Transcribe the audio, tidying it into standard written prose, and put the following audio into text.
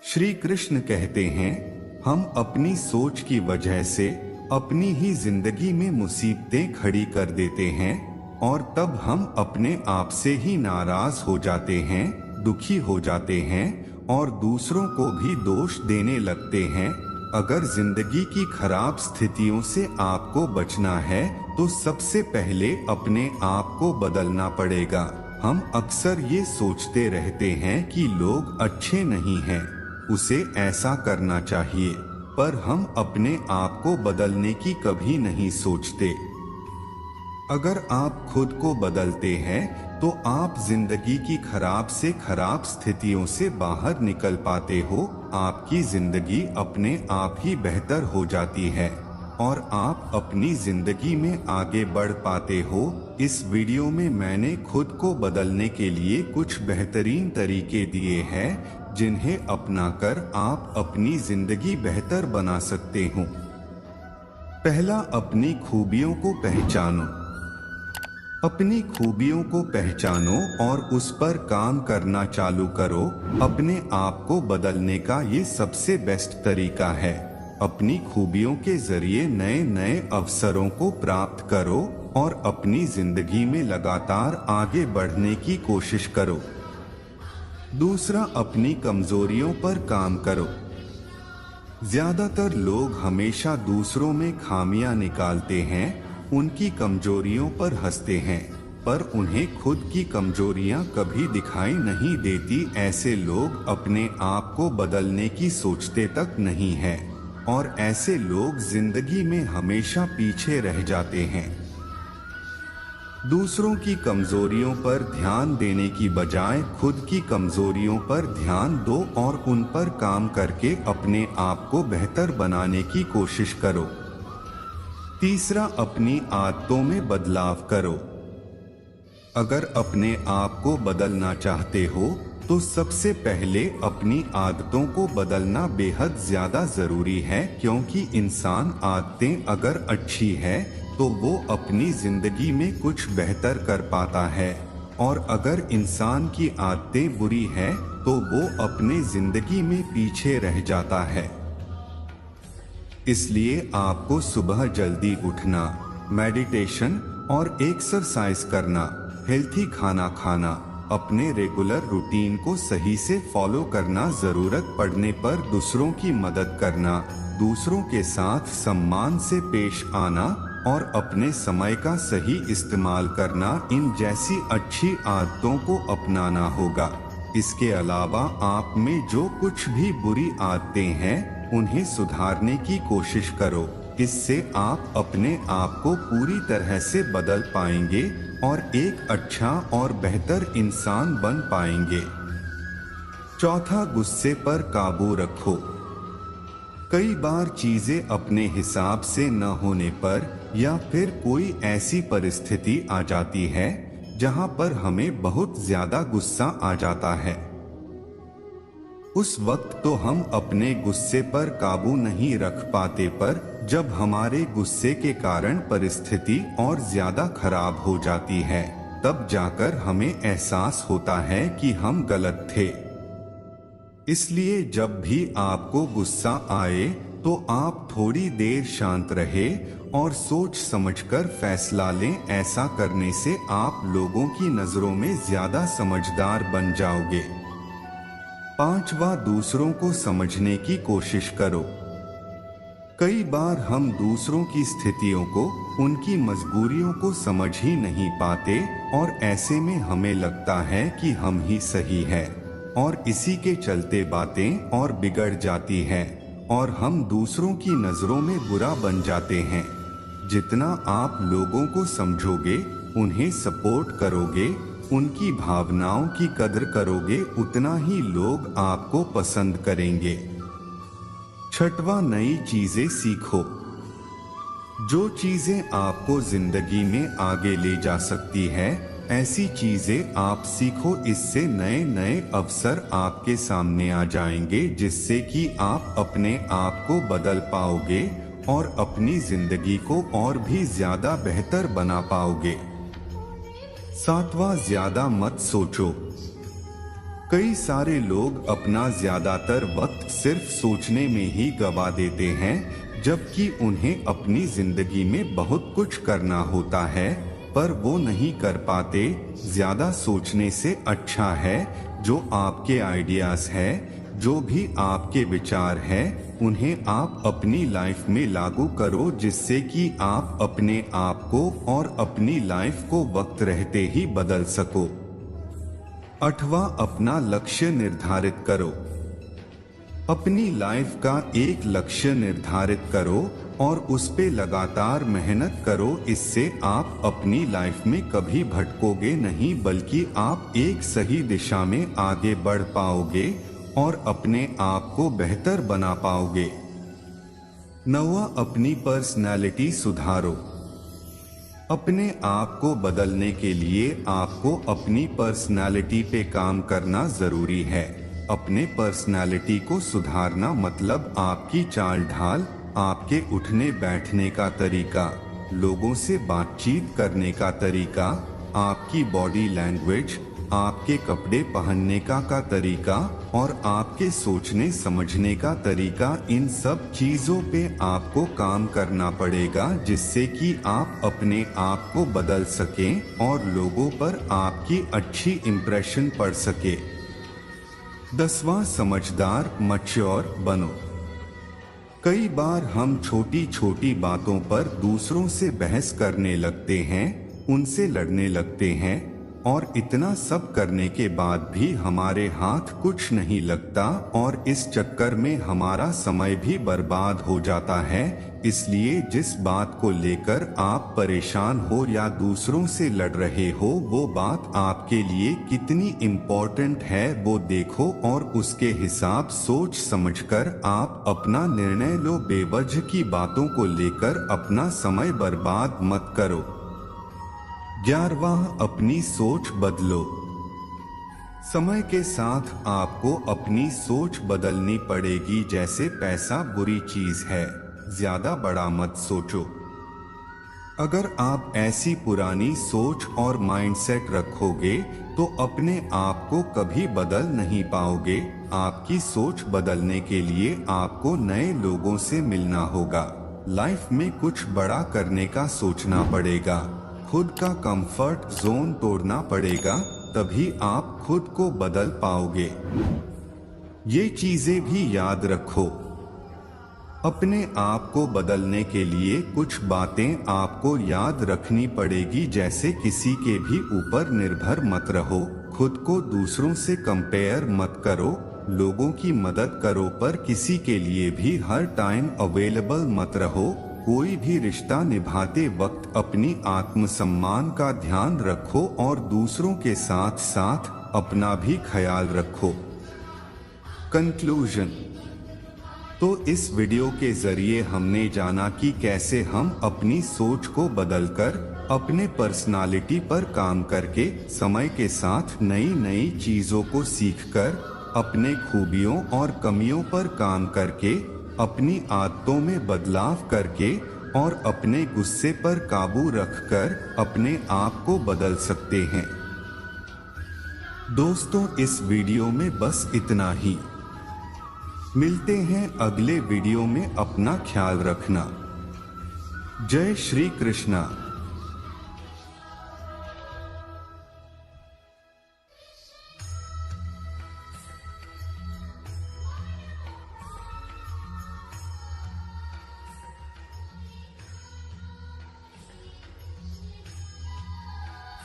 श्री कृष्ण कहते हैं, हम अपनी सोच की वजह से अपनी ही जिंदगी में मुसीबतें खड़ी कर देते हैं और तब हम अपने आप से ही नाराज हो जाते हैं, दुखी हो जाते हैं और दूसरों को भी दोष देने लगते हैं। अगर जिंदगी की खराब स्थितियों से आपको बचना है तो सबसे पहले अपने आप को बदलना पड़ेगा। हम अक्सर ये सोचते रहते हैं कि लोग अच्छे नहीं हैं, उसे ऐसा करना चाहिए, पर हम अपने आप को बदलने की कभी नहीं सोचते। अगर आप खुद को बदलते हैं तो आप जिंदगी की खराब से खराब स्थितियों से बाहर निकल पाते हो। आपकी जिंदगी अपने आप ही बेहतर हो जाती है और आप अपनी जिंदगी में आगे बढ़ पाते हो। इस वीडियो में मैंने खुद को बदलने के लिए कुछ बेहतरीन तरीके दिए हैं जिन्हें अपनाकर आप अपनी जिंदगी बेहतर बना सकते हो। पहला, अपनी खूबियों को पहचानो। अपनी खूबियों को पहचानो और उस पर काम करना चालू करो। अपने आप को बदलने का ये सबसे बेस्ट तरीका है। अपनी खूबियों के जरिए नए नए अवसरों को प्राप्त करो और अपनी जिंदगी में लगातार आगे बढ़ने की कोशिश करो। दूसरा, अपनी कमजोरियों पर काम करो। ज्यादातर लोग हमेशा दूसरों में खामियां निकालते हैं, उनकी कमजोरियों पर हंसते हैं, पर उन्हें खुद की कमजोरियां कभी दिखाई नहीं देती। ऐसे लोग अपने आप को बदलने की सोचते तक नहीं हैं और ऐसे लोग जिंदगी में हमेशा पीछे रह जाते हैं। दूसरों की कमजोरियों पर ध्यान देने की बजाय खुद की कमजोरियों पर ध्यान दो और उन पर काम करके अपने आप को बेहतर बनाने की कोशिश करो। तीसरा, अपनी आदतों में बदलाव करो। अगर अपने आप को बदलना चाहते हो तो सबसे पहले अपनी आदतों को बदलना बेहद ज्यादा जरूरी है, क्योंकि इंसान आदतें अगर अच्छी है तो वो अपनी जिंदगी में कुछ बेहतर कर पाता है और अगर इंसान की आदतें बुरी है तो वो अपने जिंदगी में पीछे रह जाता है। इसलिए आपको सुबह जल्दी उठना, मेडिटेशन और एक्सरसाइज करना, हेल्थी खाना खाना, अपने रेगुलर रूटीन को सही से फॉलो करना, जरूरत पड़ने पर दूसरों की मदद करना, दूसरों के साथ सम्मान से पेश आना और अपने समय का सही इस्तेमाल करना, इन जैसी अच्छी आदतों को अपनाना होगा। इसके अलावा आप में जो कुछ भी बुरी आदतें हैं उन्हें सुधारने की कोशिश करो। इससे आप अपने आप को पूरी तरह से बदल पाएंगे और एक अच्छा और बेहतर इंसान बन पाएंगे। चौथा, गुस्से पर काबू रखो। कई बार चीजें अपने हिसाब से न होने पर या फिर कोई ऐसी परिस्थिति आ जाती है जहां पर हमें बहुत ज्यादा गुस्सा आ जाता है। उस वक्त तो हम अपने गुस्से पर काबू नहीं रख पाते, पर जब हमारे गुस्से के कारण परिस्थिति और ज्यादा खराब हो जाती है तब जाकर हमें एहसास होता है कि हम गलत थे। इसलिए जब भी आपको गुस्सा आए तो आप थोड़ी देर शांत रहे और सोच समझकर फैसला लें। ऐसा करने से आप लोगों की नजरों में ज्यादा समझदार बन जाओगे। पांचवा, दूसरों को समझने की कोशिश करो। कई बार हम दूसरों की स्थितियों को, उनकी मजबूरियों को समझ ही नहीं पाते और ऐसे में हमें लगता है कि हम ही सही है और इसी के चलते बातें और बिगड़ जाती हैं और हम दूसरों की नजरों में बुरा बन जाते हैं। जितना आप लोगों को समझोगे, उन्हें सपोर्ट करोगे, उनकी भावनाओं की कदर करोगे, उतना ही लोग आपको पसंद करेंगे। छठवां, नई चीजें सीखो। जो चीजें आपको जिंदगी में आगे ले जा सकती है, ऐसी चीजें आप सीखो। इससे नए नए अवसर आपके सामने आ जाएंगे जिससे कि आप अपने आप को बदल पाओगे और अपनी जिंदगी को और भी ज्यादा बेहतर बना पाओगे। सातवां, ज्यादा मत सोचो। कई सारे लोग अपना ज्यादातर वक्त सिर्फ सोचने में ही गवा देते हैं, जबकि उन्हें अपनी जिंदगी में बहुत कुछ करना होता है, पर वो नहीं कर पाते। ज्यादा सोचने से अच्छा है जो आपके आइडियाज है, जो भी आपके विचार है, उन्हें आप अपनी लाइफ में लागू करो, जिससे कि आप अपने आप को और अपनी लाइफ को वक्त रहते ही बदल सको। 8वां, अपना लक्ष्य निर्धारित करो। अपनी लाइफ का एक लक्ष्य निर्धारित करो और उस पे लगातार मेहनत करो। इससे आप अपनी लाइफ में कभी भटकोगे नहीं, बल्कि आप एक सही दिशा में आगे बढ़ पाओगे और अपने आप को बेहतर बना पाओगे। 9वां, अपनी पर्सनैलिटी सुधारो। अपने आप को बदलने के लिए आपको अपनी पर्सनैलिटी पे काम करना जरूरी है। अपने पर्सनैलिटी को सुधारना मतलब आपकी चाल ढाल, आपके उठने बैठने का तरीका, लोगों से बातचीत करने का तरीका, आपकी बॉडी लैंग्वेज, आपके कपड़े पहनने का तरीका और आपके सोचने समझने का तरीका। इन सब चीजों पे आपको काम करना पड़ेगा, जिससे कि आप अपने आप को बदल सकें और लोगों पर आपकी अच्छी इंप्रेशन पड़ सके। 10वां, समझदार मैच्योर बनो। कई बार हम छोटी छोटी बातों पर दूसरों से बहस करने लगते हैं, उनसे लड़ने लगते हैं, और इतना सब करने के बाद भी हमारे हाथ कुछ नहीं लगता और इस चक्कर में हमारा समय भी बर्बाद हो जाता है। इसलिए जिस बात को लेकर आप परेशान हो या दूसरों से लड़ रहे हो, वो बात आपके लिए कितनी इम्पोर्टेंट है वो देखो और उसके हिसाब सोच समझकर आप अपना निर्णय लो। बेवजह की बातों को लेकर अपना समय बर्बाद मत करो। 11वां, अपनी सोच बदलो। समय के साथ आपको अपनी सोच बदलनी पड़ेगी। जैसे पैसा बुरी चीज है, ज्यादा बड़ा मत सोचो। अगर आप ऐसी पुरानी सोच और माइंडसेट रखोगे तो अपने आप को कभी बदल नहीं पाओगे। आपकी सोच बदलने के लिए आपको नए लोगों से मिलना होगा, लाइफ में कुछ बड़ा करने का सोचना पड़ेगा, खुद का कंफर्ट जोन तोड़ना पड़ेगा, तभी आप खुद को बदल पाओगे। ये चीजें भी याद रखो। अपने आप को बदलने के लिए कुछ बातें आपको याद रखनी पड़ेगी, जैसे किसी के भी ऊपर निर्भर मत रहो, खुद को दूसरों से कंपेयर मत करो, लोगों की मदद करो पर किसी के लिए भी हर टाइम अवेलेबल मत रहो। कोई भी रिश्ता निभाते वक्त अपनी आत्मसम्मान का ध्यान रखो और दूसरों के साथ साथ अपना भी ख्याल रखो। कंक्लूजन। तो इस वीडियो के जरिए हमने जाना कि कैसे हम अपनी सोच को बदलकर अपने पर्सनालिटी पर काम करके समय के साथ नई नई चीजों को सीखकर अपने खूबियों और कमियों पर काम करके अपनी आदतों में बदलाव करके और अपने गुस्से पर काबू रखकर अपने आप को बदल सकते हैं। दोस्तों, इस वीडियो में बस इतना ही। मिलते हैं अगले वीडियो में। अपना ख्याल रखना। जय श्री कृष्णा।